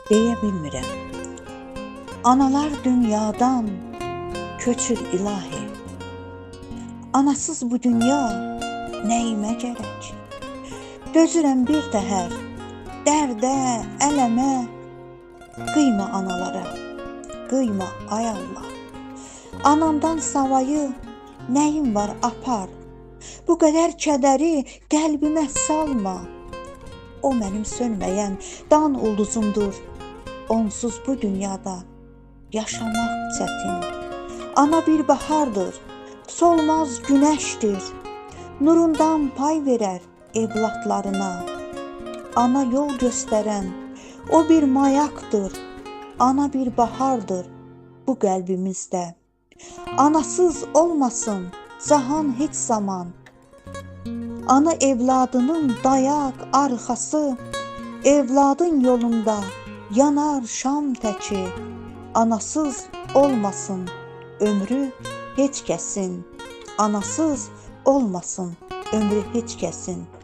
deyə bilmirəm. Analar dünyadan köçür ilahi. Anasız bu dünya nəyimə gərək? Dözürəm bir təhər, dərdə, ələmə. Qıyma analara, qıyma ay Allah. Anamdan savayı nəyim var apar. Bu qədər kədəri qəlbimə salma. O mənim sönməyən dan ulduzumdur. Onsuz bu dünyada yaşamaq çətin. Ana bir bahardır, solmaz günəşdir. Nurundan pay verər evlatlarına. Ana yol göstərən, o bir mayaqdır. Ana bir bahardır bu qəlbimizdə. Anasız olmasın cahan heç zaman. Ana evladının dayaq, arxası, evladın yolunda yanar şam təki. Anasız olmasın ömrü heç kəsin. Anasız olmasın ömrü heç kəsin.